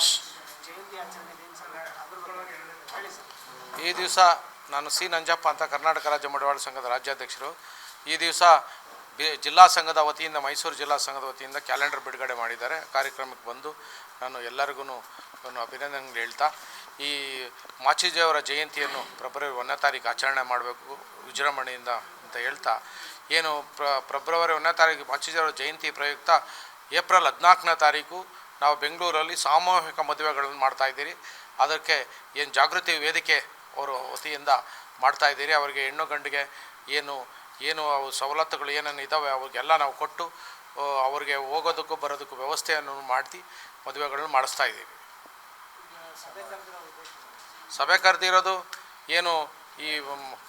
ಜಯಂತಿ ಆಚರಣೆ ಹೇಳಿ ಸರ್. ಈ ದಿವಸ ನಾನು ಸಿ ನಂಜಪ್ಪ ಅಂತ ಕರ್ನಾಟಕ ರಾಜ್ಯ ಮಡಿವಾಳ ಸಂಘದ ರಾಜ್ಯಾಧ್ಯಕ್ಷರು. ಈ ದಿವಸ ಜಿಲ್ಲಾ ಸಂಘದ ವತಿಯಿಂದ ಮೈಸೂರು ಜಿಲ್ಲಾ ಸಂಘದ ವತಿಯಿಂದ ಕ್ಯಾಲೆಂಡರ್ ಬಿಡುಗಡೆ ಮಾಡಿದ್ದಾರೆ. ಕಾರ್ಯಕ್ರಮಕ್ಕೆ ಬಂದು ನಾನು ಎಲ್ಲರಿಗೂ ಅಭಿನಂದನೆ ಹೇಳ್ತಾ, ಈ ಮಾಚಿದೇವರ ಜಯಂತಿಯನ್ನು ಫೆಬ್ರವರಿ 1ನೇ ತಾರೀಕು ಆಚರಣೆ ಮಾಡಬೇಕು ವಿಜೃಂಭಣೆಯಿಂದ ಅಂತ ಹೇಳ್ತಾ, ಏನು ಫೆಬ್ರವರಿ 1ನೇ ತಾರೀಕು ಮಾಚಿದೇವರ ಜಯಂತಿ ಪ್ರಯುಕ್ತ ಏಪ್ರಿಲ್ 14ನೇ ತಾರೀಕು ನಾವು ಬೆಂಗಳೂರಲ್ಲಿ ಸಾಮೂಹಿಕ ಮದುವೆಗಳನ್ನು ಮಾಡ್ತಾಯಿದ್ದೀರಿ. ಅದಕ್ಕೆ ಏನು ಜಾಗೃತಿ ವೇದಿಕೆ ಅವರು ವತಿಯಿಂದ ಮಾಡ್ತಾಯಿದ್ದೀರಿ. ಅವರಿಗೆ ಹೆಣ್ಣು ಗಂಡಿಗೆ ಏನು ಅವು ಸವಲತ್ತುಗಳು ಏನೇನು ಇದ್ದಾವೆ ಅವ್ರಿಗೆಲ್ಲ ನಾವು ಕೊಟ್ಟು ಅವರಿಗೆ ಹೋಗೋದಕ್ಕೂ ಬರೋದಕ್ಕೂ ವ್ಯವಸ್ಥೆಯನ್ನು ಮಾಡಿ ಮದುವೆಗಳನ್ನು ಮಾಡಿಸ್ತಾ ಇದ್ದೀವಿ. ಸಭೆ ಕರೆದಿರೋದು ಏನು ಈ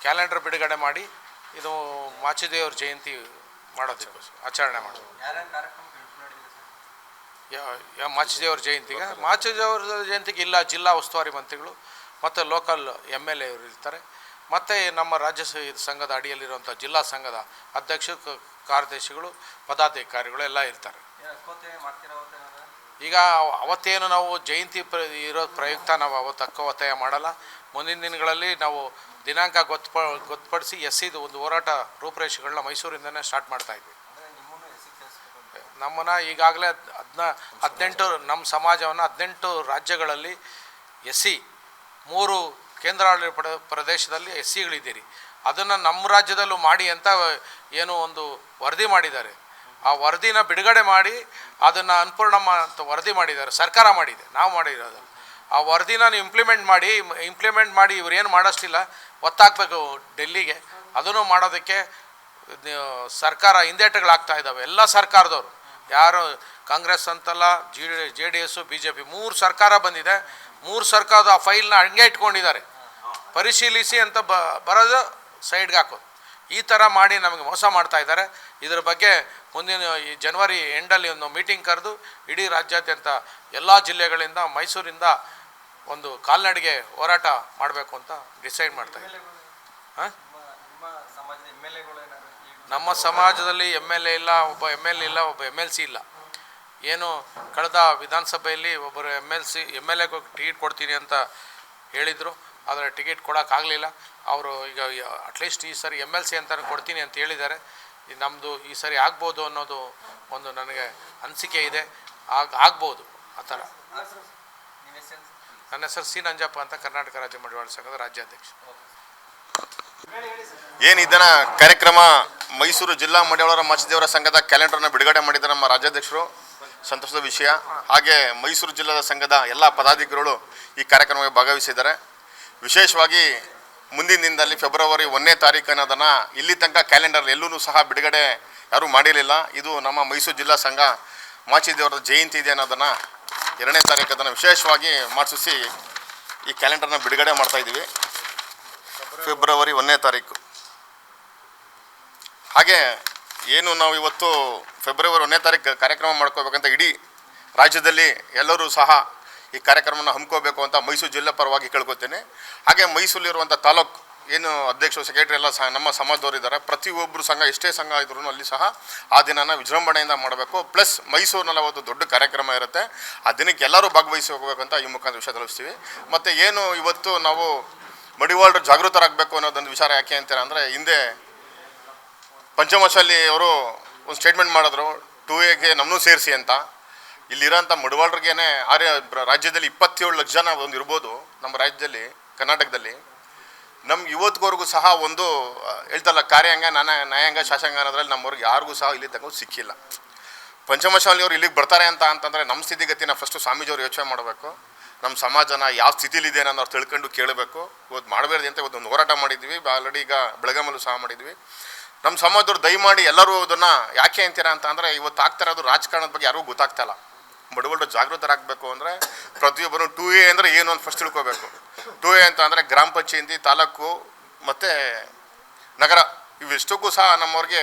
ಕ್ಯಾಲೆಂಡರ್ ಬಿಡುಗಡೆ ಮಾಡಿ ಇದು ಮಾಚಿದೇವ್ರ ಜಯಂತಿ ಮಾಡೋದಕ್ಕೋಸ್ಕರ ಆಚರಣೆ ಮಾಡೋದು. ಮಾಚಿದೇವ್ರ ಜಯಂತಿಗೆ ಇಲ್ಲ ಜಿಲ್ಲಾ ಉಸ್ತುವಾರಿ ಮಂತ್ರಿಗಳು ಮತ್ತು ಲೋಕಲ್ MLA ಅವರು ಇರ್ತಾರೆ. ಮತ್ತು ನಮ್ಮ ರಾಜ್ಯ ಸಂಘದ ಅಡಿಯಲ್ಲಿರುವಂಥ ಜಿಲ್ಲಾ ಸಂಘದ ಅಧ್ಯಕ್ಷರು, ಕಾರ್ಯದರ್ಶಿಗಳು, ಪದಾಧಿಕಾರಿಗಳು ಎಲ್ಲ ಇರ್ತಾರೆ. ಈಗ ಅವತ್ತೇನು ನಾವು ಜಯಂತಿ ಇರೋ ಪ್ರಯುಕ್ತ ನಾವು ಅವತ್ತು ಹಕ್ಕು ಒತ್ತಾಯ ಮಾಡಲ್ಲ. ಮುಂದಿನ ದಿನಗಳಲ್ಲಿ ನಾವು ದಿನಾಂಕ ಗೊತ್ತುಪಡಿಸಿ SCದು ಒಂದು ಹೋರಾಟ ರೂಪುರೇಷೆಗಳನ್ನ ಮೈಸೂರಿಂದನೇ ಸ್ಟಾರ್ಟ್ ಮಾಡ್ತಾಯಿದ್ವಿ. ನಮ್ಮನ್ನು ಈಗಾಗಲೇ 18 ನಮ್ಮ ಸಮಾಜವನ್ನು 18 ರಾಜ್ಯಗಳಲ್ಲಿ SC 3 ಕೇಂದ್ರಾಡಳಿತ ಪ್ರದೇಶದಲ್ಲಿ SCಗಳಿದ್ದೀರಿ. ಅದನ್ನು ನಮ್ಮ ರಾಜ್ಯದಲ್ಲೂ ಮಾಡಿ ಅಂತ ಏನೋ ಒಂದು ವರದಿ ಮಾಡಿದ್ದಾರೆ. ಆ ವರದಿನ ಬಿಡುಗಡೆ ಮಾಡಿ ಅದನ್ನು ಅನ್ಪೂರ್ಣಮ್ಮ ಅಂತ ವರದಿ ಮಾಡಿದ್ದಾರೆ. ಸರ್ಕಾರ ಮಾಡಿದೆ, ನಾವು ಮಾಡಿರೋದು. ಆ ವರದಿನ ನೀವು ಇಂಪ್ಲಿಮೆಂಟ್ ಮಾಡಿ ಇವರೇನು ಮಾಡೋಷ್ಟಿಲ್ಲ, ಒತ್ತಾಕಬೇಕು ಡೆಲ್ಲಿಗೆ. ಅದನ್ನು ಮಾಡೋದಕ್ಕೆ ಸರ್ಕಾರ ಹಿಂದೇಟುಗಳಾಗ್ತಾ ಇದ್ದಾವೆ. ಎಲ್ಲ ಸರ್ಕಾರದವರು, ಯಾರು ಕಾಂಗ್ರೆಸ್ ಅಂತಲ್ಲ, JDS, BJP 3 ಸರ್ಕಾರ ಬಂದಿದೆ. 3 ಸರ್ಕಾರದ ಆ ಫೈಲ್ನ ಹಂಗೆ ಇಟ್ಕೊಂಡಿದ್ದಾರೆ. ಪರಿಶೀಲಿಸಿ ಅಂತ ಬರೋದು ಸೈಡ್ಗೆ ಹಾಕೋದು. ಈ ಥರ ಮಾಡಿ ನಮಗೆ ಮೋಸ ಮಾಡ್ತಾ ಇದ್ದಾರೆ. ಇದರ ಬಗ್ಗೆ ಮುಂದಿನ ಈ ಜನವರಿ ಎಂಡಲ್ಲಿ ಒಂದು ಮೀಟಿಂಗ್ ಕರೆದು ಇಡೀ ರಾಜ್ಯಾದ್ಯಂತ ಎಲ್ಲ ಜಿಲ್ಲೆಗಳಿಂದ ಮೈಸೂರಿಂದ ಒಂದು ಕಾಲ್ನಡಿಗೆ ಹೋರಾಟ ಮಾಡಬೇಕು ಅಂತ ಡಿಸೈಡ್ ಮಾಡ್ತಾ ಇದ್ದೀವಿ. ನಮ್ಮ ಸಮಾಜದಲ್ಲಿ MLA ಇಲ್ಲ, ಒಬ್ಬ MLA ಇಲ್ಲ, ಒಬ್ಬ MLC ಇಲ್ಲ. ಏನು ಕಳೆದ ವಿಧಾನಸಭೆಯಲ್ಲಿ ಒಬ್ಬರು MLA ಟಿಕೆಟ್ ಕೊಡ್ತೀನಿ ಅಂತ ಹೇಳಿದರು. ಆದರೆ ಟಿಕೆಟ್ ಕೊಡೋಕ್ಕಾಗಲಿಲ್ಲ. ಅವರು ಈಗ ಅಟ್ಲೀಸ್ಟ್ ಈ ಸರಿ MLC ಅಂತ ಕೊಡ್ತೀನಿ ಅಂತ ಹೇಳಿದ್ದಾರೆ. ನಮ್ಮದು ಈ ಸರಿ ಆಗ್ಬೋದು ಅನ್ನೋದು ಒಂದು ನನಗೆ ಅನಿಸಿಕೆ ಇದೆ. ಆಗ್ಬೋದು ಆ ಥರ. ನನ್ನ ಹೆಸರು ಸಿ ನಂಜಪ್ಪ ಅಂತ ಕರ್ನಾಟಕ ರಾಜ್ಯ ಮಡಿವಾಳ ಸಂಘದ ರಾಜ್ಯಾಧ್ಯಕ್ಷ. ಏನು ಇದನ್ನ ಕಾರ್ಯಕ್ರಮ ಮೈಸೂರು ಜಿಲ್ಲಾ ಮಡಿವಾಳರ ಮಾಚಿದೇವರ ಸಂಘದ ಕ್ಯಾಲೆಂಡರ್ನ ಬಿಡುಗಡೆ ಮಾಡಿದ್ದಾರೆ ನಮ್ಮ ರಾಜ್ಯಾಧ್ಯಕ್ಷರು. ಸಂತೋಷದ ವಿಷಯ. ಹಾಗೆ ಮೈಸೂರು ಜಿಲ್ಲಾ ಸಂಘದ ಎಲ್ಲ ಪದಾಧಿಕಾರಿಗಳು ಈ ಕಾರ್ಯಕ್ರಮಕ್ಕೆ ಭಾಗವಹಿಸಿದ್ದಾರೆ. ವಿಶೇಷವಾಗಿ ಮುಂದಿನ ದಿನದಲ್ಲಿ ಫೆಬ್ರವರಿ 1ನೇ ತಾರೀಕು ಅನ್ನೋದನ್ನು ಇಲ್ಲಿ ತನಕ ಕ್ಯಾಲೆಂಡರ್ ಎಲ್ಲೂ ಸಹ ಬಿಡುಗಡೆ ಯಾರೂ ಮಾಡಿರಲಿಲ್ಲ. ಇದು ನಮ್ಮ ಮೈಸೂರು ಜಿಲ್ಲಾ ಸಂಘ ಮಾಚಿದೇವರ ಜಯಂತಿ ಇದೆ ಅನ್ನೋದನ್ನು 2ನೇ ತಾರೀಕು ಅದನ್ನು ವಿಶೇಷವಾಗಿ ಮಾಡಿಸಿ ಈ ಕ್ಯಾಲೆಂಡರ್ನ ಬಿಡುಗಡೆ ಮಾಡ್ತಾಯಿದ್ದೀವಿ. ಫೆಬ್ರವರಿ 1ನೇ ತಾರೀಕು. ಹಾಗೆ ಏನು ನಾವು ಇವತ್ತು ಫೆಬ್ರವರಿ 1ನೇ ತಾರೀಕು ಕಾರ್ಯಕ್ರಮ ಮಾಡ್ಕೋಬೇಕಂತ ಇಡೀ ರಾಜ್ಯದಲ್ಲಿ ಎಲ್ಲರೂ ಸಹ ಈ ಕಾರ್ಯಕ್ರಮನ ಹಮ್ಮಿಕೋಬೇಕು ಅಂತ ಮೈಸೂರು ಜಿಲ್ಲೆ ಪರವಾಗಿ ಕೇಳ್ಕೊತೇನೆ. ಹಾಗೆ ಮೈಸೂರಲ್ಲಿರುವಂಥ ತಾಲೂಕು ಏನು ಅಧ್ಯಕ್ಷರು, ಸೆಕ್ರೆಟರಿ ಎಲ್ಲ ಸಹ ನಮ್ಮ ಸಮಾಜದವರು ಇದ್ದಾರೆ. ಪ್ರತಿಯೊಬ್ಬರು ಸಂಘ ಎಷ್ಟೇ ಸಂಘ ಇದ್ರೂ ಅಲ್ಲಿ ಸಹ ಆ ದಿನನ ವಿಜೃಂಭಣೆಯಿಂದ ಮಾಡಬೇಕು. ಪ್ಲಸ್ ಮೈಸೂರಿನಲ್ಲಿ ಅವತ್ತು ದೊಡ್ಡ ಕಾರ್ಯಕ್ರಮ ಇರುತ್ತೆ. ಆ ದಿನಕ್ಕೆ ಎಲ್ಲರೂ ಭಾಗವಹಿಸಿ ಹೋಗಬೇಕಂತ ಈ ಮುಖಾಂತರ ವಿಷಯ ತಿಳಿಸ್ತೀವಿ. ಮತ್ತು ಏನು ಇವತ್ತು ನಾವು ಮಡಿವಾಳರು ಜಾಗೃತರಾಗಬೇಕು ಅನ್ನೋದೊಂದು ವಿಚಾರ ಯಾಕೆ ಅಂತಾರೆ ಅಂದರೆ, ಹಿಂದೆ ಪಂಚಮಶಾಲಿ ಅವರು ಒಂದು ಸ್ಟೇಟ್ಮೆಂಟ್ ಮಾಡಿದ್ರು 2Aಗೆ ನಮ್ಮನ್ನೂ ಸೇರಿಸಿ ಅಂತ. ಇಲ್ಲಿರೋಂಥ ಮಡಿವಾಳರಿಗೇನೆ ರಾಜ್ಯದಲ್ಲಿ 27 ಲಕ್ಷ ಜನ ಒಂದು ಇರ್ಬೋದು ನಮ್ಮ ರಾಜ್ಯದಲ್ಲಿ, ಕರ್ನಾಟಕದಲ್ಲಿ. ನಮ್ಗೆ ಇವತ್ತಿವರೆಗೂ ಸಹ ಒಂದು ಹೇಳ್ತಲ್ಲ ಕಾರ್ಯಾಂಗ, ನ್ಯಾಯಾಂಗ, ಶಾಸಕಾಂಗ ಅನ್ನೋದ್ರಲ್ಲಿ ನಮ್ಮವ್ರಿಗೆ ಯಾರಿಗೂ ಸಹ ಇಲ್ಲಿ ತನಕ ಸಿಕ್ಕಿಲ್ಲ. ಪಂಚಮಶಾಲಿಯವರು ಇಲ್ಲಿಗೆ ಬರ್ತಾರೆ ಅಂತಂದರೆ ನಮ್ಮ ಸ್ಥಿತಿಗತಿನ ಫಸ್ಟು ಸ್ವಾಮೀಜಿಯವರು ಯೋಚನೆ ಮಾಡಬೇಕು. ನಮ್ಮ ಸಮಾಜನ ಯಾವ ಸ್ಥಿತಿಲಿದೆ ಅನ್ನೋ ಅವ್ರು ತಿಳ್ಕೊಂಡು ಕೇಳಬೇಕು. ಇವತ್ತು ಮಾಡಬೇಡ್ದು ಅಂತ ಇವತ್ತೊಂದು ಹೋರಾಟ ಮಾಡಿದ್ವಿ. ಆಲ್ರೆಡಿ ಈಗ ಬೆಳಗಾಮಲ್ಲೂ ಸಹ ಮಾಡಿದ್ವಿ. ನಮ್ಮ ಸಮಾಜದವ್ರು ದಯಮಾಡಿ ಎಲ್ಲರೂ ಅದನ್ನು ಯಾಕೆ ಅಂತೀರಾ ಅಂತ ಅಂದರೆ, ಇವತ್ತು ಆಗ್ತಾ ಇರೋದು ರಾಜಕಾರಣದ ಬಗ್ಗೆ ಯಾರಿಗೂ ಗೊತ್ತಾಗ್ತಾಯಿಲ್ಲ. ಮಡಿವಾಳರು ಜಾಗೃತರಾಗಬೇಕು ಅಂದರೆ ಪ್ರತಿಯೊಬ್ಬರು 2A ಅಂದರೆ ಏನು ಅಂತ ಫಸ್ಟ್ ತಿಳ್ಕೋಬೇಕು. 2A ಅಂತ ಅಂದರೆ ಗ್ರಾಮ ಪಂಚಾಯತಿ, ತಾಲೂಕು ಮತ್ತು ನಗರ, ಇವೆಷ್ಟಕ್ಕೂ ಸಹ ನಮ್ಮವ್ರಿಗೆ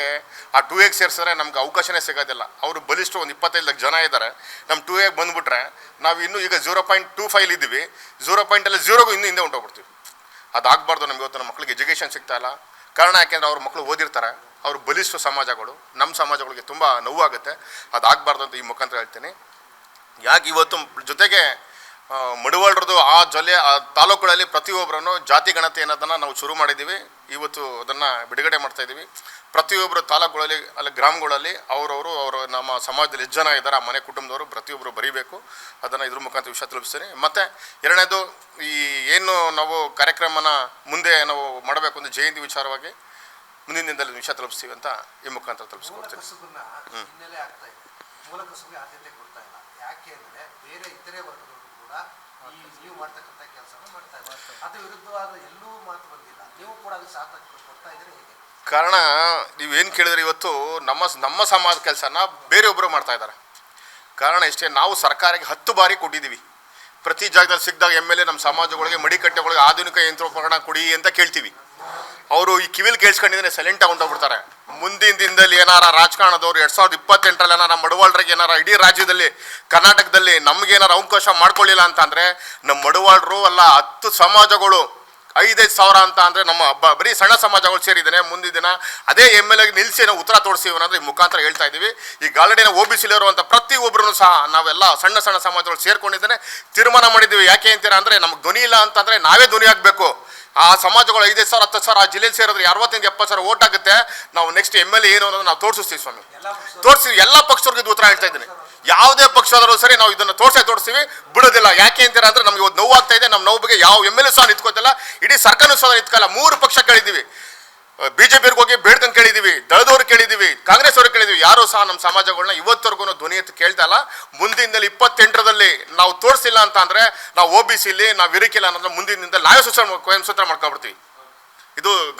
ಆ 2Aಗೆ ಸೇರಿಸಿದ್ರೆ ನಮ್ಗೆ ಅವಕಾಶನೇ ಸಿಗೋದಿಲ್ಲ. ಅವರು ಬಲಿಷ್ಠ ಒಂದು 25 ಲಕ್ಷ ಜನ ಇದ್ದಾರೆ. ನಮ್ಮ 2Aಗೆ ಬಂದುಬಿಟ್ರೆ ನಾವು ಇನ್ನೂ ಈಗ 0.25 ಇದ್ದೀವಿ. 0.0ಗೂ ಇನ್ನೂ ಹಿಂದೆ ಹೊಂಟೋಗ್ಬಿಡ್ತೀವಿ. ಅದಾಗಬಾರ್ದು. ನಮ್ಗೆ ಇವತ್ತು ನಮ್ಮ ಮಕ್ಕಳಿಗೆ ಎಜುಕೇಷನ್ ಸಿಗ್ತಾಯಿಲ್ಲ. ಕಾರಣ ಯಾಕೆಂದರೆ ಅವ್ರ ಮಕ್ಕಳು ಓದಿರ್ತಾರೆ. ಅವರು ಬಲಿಷ್ಠ ಸಮಾಜಗಳು, ನಮ್ಮ ಸಮಾಜಗಳಿಗೆ ತುಂಬ ನೋವಾಗುತ್ತೆ. ಅದಾಗಬಾರ್ದು ಅಂತ ಈ ಮುಖಾಂತರ ಹೇಳ್ತೀನಿ. ಯಾಕೆ ಇವತ್ತು ಜೊತೆಗೆ ಮಡಿವಾಳರದು ಆ ತಾಲೂಕುಗಳಲ್ಲಿ ಪ್ರತಿಯೊಬ್ಬರನ್ನು ಜಾತಿ ಗಣತಿ ಅನ್ನೋದನ್ನು ನಾವು ಶುರು ಮಾಡಿದ್ದೀವಿ. ಇವತ್ತು ಅದನ್ನು ಬಿಡುಗಡೆ ಮಾಡ್ತಾ ಇದ್ದೀವಿ. ಪ್ರತಿಯೊಬ್ಬರು ತಾಲೂಕುಗಳಲ್ಲಿ ಅಲ್ಲಿ ಗ್ರಾಮಗಳಲ್ಲಿ ಅವರು ನಮ್ಮ ಸಮಾಜದಲ್ಲಿ ಎಷ್ಟು ಜನ ಇದ್ದಾರೆ ಆ ಮನೆ ಕುಟುಂಬದವರು ಪ್ರತಿಯೊಬ್ಬರು ಬರೀಬೇಕು. ಅದನ್ನು ಇದ್ರ ಮುಖಾಂತರ ವಿಷಯ ತಲುಪಿಸ್ತೀನಿ. ಮತ್ತು ಎರಡನೇದು ಈ ಏನು ನಾವು ಕಾರ್ಯಕ್ರಮನ ಮುಂದೆ ನಾವು ಮಾಡಬೇಕು ಅಂದರೆ ಜಯಂತಿ ವಿಚಾರವಾಗಿ ಮುಂದಿನ ದಿನದಲ್ಲಿ ವಿಷಯ ತಲುಪಿಸ್ತೀವಿ ಅಂತ ಈ ಮುಖಾಂತರ ತಲುಪಿಸ್ಕೊಡ್ತೀನಿ. ಹಿನ್ನೆಲೆ ಆಗ್ತಾ ಇದೆ. ಮೂಲ ಕಸುಬಿಗೆ ಆದ್ಯತೆ ಕೊಡ್ತಾ ಇಲ್ಲ. ಯಾಕೆ ಅಂದರೆ ಬೇರೆ ಇತರೆ ವರ್ಗದವರು ಕೂಡ ಈ ನೀವು ಮಾಡ್ತಕ್ಕಂಥ ಕೆಲಸನ ಮಾಡ್ತಾ ಇದ್ದಾರೆ. ಅದು ವಿರುದ್ಧವಾದ ಎಲ್ಲೂ ಮಾತು ಬಂದಿಲ್ಲ. ನೀವು ಕೂಡ ಅದು ಸಾಥ ಕೊಡ್ತಾ ಇದ್ರೆ ಹೇಗೆ? ಕಾರಣ ನೀವೇನು ಕೇಳಿದ್ರೆ ಇವತ್ತು ನಮ್ಮ ಸಮಾಜ ಕೆಲಸನ ಬೇರೆಯೊಬ್ಬರು ಮಾಡ್ತಾ ಇದ್ದಾರೆ. ಕಾರಣ ಇಷ್ಟೇ, ನಾವು ಸರ್ಕಾರಕ್ಕೆ 10 ಬಾರಿ ಕೊಟ್ಟಿದ್ದೀವಿ. ಪ್ರತಿ ಜಾಗದಲ್ಲಿ ಸಿಕ್ಕಿದಾಗ MLA ನಮ್ಮ ಸಮಾಜಗಳಿಗೆ ಮಡಿಕಟ್ಟೆಗಳಿಗೆ ಆಧುನಿಕ ಯಂತ್ರೋಪಕರಣ ಕೊಡಿ ಅಂತ ಕೇಳ್ತೀವಿ. ಅವರು ಈ ಕಿವಿಲ್ ಕೇಳಿಸ್ಕೊಂಡಿದ್ರೆ ಸೈಲೆಂಟಾಗಿ ಹೊಂಟೋಗ್ಬಿಡ್ತಾರೆ. ಮುಂದಿನ ದಿನದಲ್ಲಿ ಏನಾರ ರಾಜಕಾರಣದವ್ರು 2028ರಲ್ಲಿ ಏನಾರ ಮಡಿವಾಳರಿಗೆ ಏನಾರ ಇಡೀ ರಾಜ್ಯದಲ್ಲಿ ಕರ್ನಾಟಕದಲ್ಲಿ ನಮಗೇನಾರ ಅವಕಾಶ ಮಾಡ್ಕೊಳ್ಳಿಲ್ಲ ಅಂತಂದರೆ ನಮ್ಮ ಮಡಿವಾಳರು ಅಲ್ಲ 10 ಸಮಾಜಗಳು 5-5 ಸಾವಿರ ಅಂತ ಅಂದರೆ ನಮ್ಮ ಬರೀ ಸಣ್ಣ ಸಮಾಜಗಳು ಸೇರಿದ್ದೇನೆ. ಮುಂದಿನ ದಿನ ಅದೇ MLA ನಿಲ್ಲಿಸಿ ನಾವು ಉತ್ತರ ತೋರಿಸ್ತೀವಿ ಅನ್ನೋದು ಈ ಮುಖಾಂತರ ಹೇಳ್ತಾ ಇದ್ದೀವಿ. ಈ ಗಾಲಡಿನ OBC ಇರುವಂಥ ಪ್ರತಿಯೊಬ್ಬರೂ ಸಹ ನಾವೆಲ್ಲ ಸಣ್ಣ ಸಣ್ಣ ಸಮಾಜಗಳು ಸೇರ್ಕೊಂಡಿದ್ದೇನೆ ತೀರ್ಮಾನ ಮಾಡಿದ್ದೀವಿ. ಯಾಕೆ ಅಂತೀರಾ ಅಂದರೆ ನಮಗೆ ಧ್ವನಿ ಇಲ್ಲ ಅಂತಂದರೆ ನಾವೇ ಧ್ವನಿ ಆಗಬೇಕು. ಆ ಸಮಾಜಗಳು 5-5 ಸಾವಿರ 10 ಸಾವಿರ ಆ ಜಿಲ್ಲೆಯಲ್ಲಿ ಸೇರಿದ್ರೆ 60-70 ಸಾವಿರ ಓಟ್ ಆಗುತ್ತೆ. ನಾವು ನೆಕ್ಸ್ಟ್ MLA ಏನು ಅನ್ನೋದು ನಾವು ತೋರಿಸ್ತೀವಿ ಸ್ವಾಮಿ. ತೋರಿಸ್ತೀವಿ. ಎಲ್ಲ ಪಕ್ಷದವ್ರಿಗೆ ಇದು ಉತ್ತರ ಹೇಳ್ತಾ ಇದ್ದೀನಿ. ಯಾವುದೇ ಪಕ್ಷದವರು ಸರಿ ನಾವು ಇದನ್ನು ತೋರಿಸ್ತೀವಿ, ಬಿಡೋದಿಲ್ಲ. ಯಾಕೆ ಅಂತೀರಾ ಅಂದರೆ ನಮಗೆ ಒಂದು ನೋವಾಗ್ತಾ ಇದೆ. ನಮ್ಮ ನೋವಿಗೆ ಯಾವ MLA ಸಹ ನಿಂತ್ಕೋತಿಲ್ಲ, ಇಡೀ ಸರ್ಕಾರ ಸಹ ನಿಂತ್ಕಲ್ಲ. 3 ಪಕ್ಷ ಕೇಳಿದ್ದೀವಿ. BJPಗೆ ಹೋಗಿ ಬೇಡ್ಕೊಂಡು ಕೇಳಿದ್ದೀವಿ, ದಳದವ್ರು ಕೇಳಿದ್ದೀವಿ, ಕಾಂಗ್ರೆಸ್ ಅವ್ರಿಗೆ ಕೇಳಿದ್ದೀವಿ. ಯಾರೂ ಸಹ ನಮ್ಮ ಸಮಾಜಗಳನ್ನ ಇವತ್ತವರೆಗೂ ಧ್ವನಿ ಎತ್ತು ಕೇಳ್ತಾ ಇಲ್ಲ. ಮುಂದಿನದಲ್ಲಿ 28ರಲ್ಲಿ ನಾವು ತೋರಿಸಿಲ್ಲ ಅಂತ ಅಂದರೆ ನಾವು OBCಲಿ ನಾವು ಇರಕ್ಕಿಲ್ಲ ಅನ್ನೋದನ್ನ ಮುಂದಿನ ದಿನದಲ್ಲಿ ನಾವೇ ಸೂಚನೆ ಮಾಡ್ಕೊಂಡ್ಬಿಡ್ತೀವಿ. ಇದು